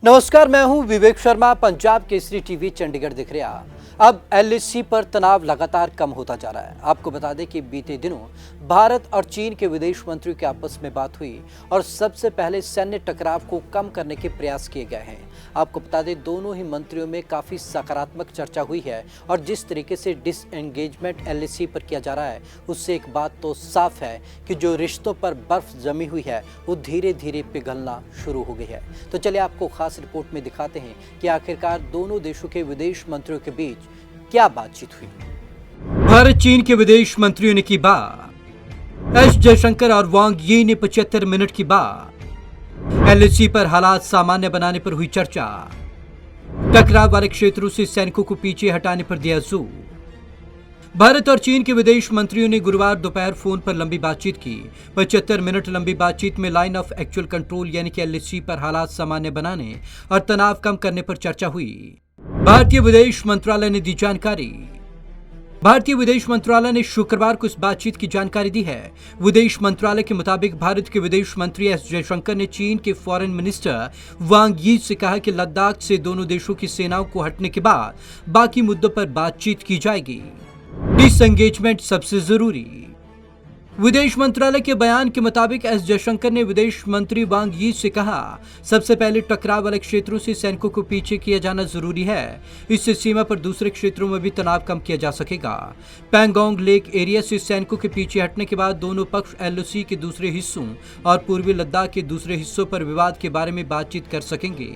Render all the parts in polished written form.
नमस्कार, मैं हूं विवेक शर्मा। पंजाब केसरी टीवी चंडीगढ़ दिख रहा। अब एलएसी पर तनाव लगातार कम होता जा रहा है। आपको बता दें कि बीते दिनों भारत और चीन के विदेश मंत्रियों की आपस में बात हुई और सबसे पहले सैन्य टकराव को कम करने के प्रयास किए गए हैं। आपको बता दें, दोनों ही मंत्रियों में काफ़ी सकारात्मक चर्चा हुई है और जिस तरीके से डिसएंगेजमेंट एलएसी पर किया जा रहा है, उससे एक बात तो साफ है कि जो रिश्तों पर बर्फ जमी हुई है वो धीरे धीरे पिघलना शुरू हो गई है। तो चलिए आपको खास रिपोर्ट में दिखाते हैं कि आखिरकार दोनों देशों के विदेश मंत्रियों के बीच क्या बातचीत हुई। भारत चीन के विदेश मंत्रियों ने की बात। एस जयशंकर और वांग यी ने 75 मिनट की बात। एलएसी पर हालात सामान्य बनाने पर हुई चर्चा। टकराव वाले क्षेत्रों से सैनिकों को पीछे हटाने पर दिया जोर। भारत और चीन के विदेश मंत्रियों ने गुरुवार दोपहर फोन पर लंबी बातचीत की। 75 मिनट लंबी बातचीत में लाइन ऑफ एक्चुअल कंट्रोल यानी कि एलएसी पर हालात सामान्य बनाने और तनाव कम करने पर चर्चा हुई। भारतीय विदेश मंत्रालय ने दी जानकारी। भारतीय विदेश मंत्रालय ने शुक्रवार को इस बातचीत की जानकारी दी है। विदेश मंत्रालय के मुताबिक भारत के विदेश मंत्री एस जयशंकर ने चीन के फॉरेन मिनिस्टर वांग यी से कहा कि लद्दाख से दोनों देशों की सेनाओं को हटने के बाद बाकी मुद्दों पर बातचीत की जाएगी। डिसएंगेजमेंट सबसे जरूरी। विदेश मंत्रालय के बयान के मुताबिक एस जयशंकर ने विदेश मंत्री वांग यी से कहा, सबसे पहले टकराव वाले क्षेत्रों से सैनिकों को पीछे किया जाना जरूरी है। इससे सीमा पर दूसरे क्षेत्रों में भी तनाव कम किया जा सकेगा। पैंगोंग लेक एरिया से सैनिकों के पीछे हटने के बाद दोनों पक्ष एलओसी के दूसरे हिस्सों और पूर्वी लद्दाख के दूसरे हिस्सों पर विवाद के बारे में बातचीत कर सकेंगे।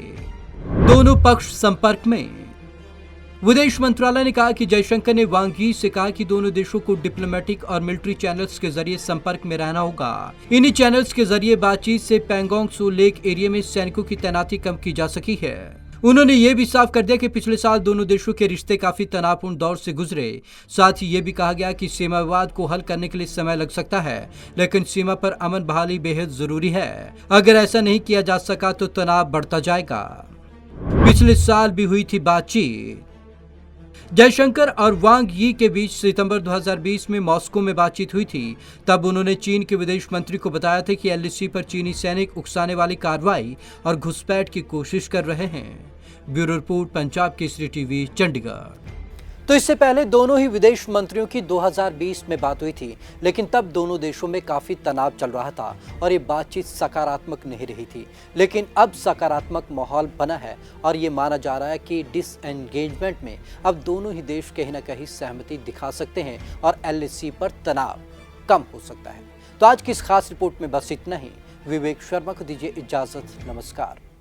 दोनों पक्ष संपर्क में। विदेश मंत्रालय ने कहा कि जयशंकर ने वांग यी से कहा कि दोनों देशों को डिप्लोमेटिक और मिलिट्री चैनल्स के जरिए संपर्क में रहना होगा। इन्हीं चैनल्स के जरिए बातचीत से पैंगोंग त्सो लेक एरिया में सैनिकों की तैनाती कम की जा सकी है। उन्होंने ये भी साफ कर दिया कि पिछले साल दोनों देशों के रिश्ते काफी तनावपूर्ण दौर से गुजरे। साथ ही ये भी कहा गया कि सीमा विवाद को हल करने के लिए समय लग सकता है, लेकिन सीमा पर अमन बहाली बेहद जरूरी है। अगर ऐसा नहीं किया जा सका तो तनाव बढ़ता जाएगा। पिछले साल भी हुई थी बातचीत। जयशंकर और वांग यी के बीच सितंबर 2020 में मॉस्को में बातचीत हुई थी। तब उन्होंने चीन के विदेश मंत्री को बताया था कि एलएसी पर चीनी सैनिक उकसाने वाली कार्रवाई और घुसपैठ की कोशिश कर रहे हैं। Bureau report, Punjab Kesari TV, Chandigarh. तो इससे पहले दोनों ही विदेश मंत्रियों की 2020 में बात हुई थी, लेकिन तब दोनों देशों में काफी तनाव चल रहा था और ये बातचीत सकारात्मक नहीं रही थी। लेकिन अब सकारात्मक माहौल बना है और ये माना जा रहा है कि डिसएंगेजमेंट में अब दोनों ही देश कहीं ना कहीं सहमति दिखा सकते हैं और एलएसी पर तनाव कम हो सकता है। तो आज की इस खास रिपोर्ट में बस इतना ही। विवेक शर्मा को दीजिए इजाजत। नमस्कार।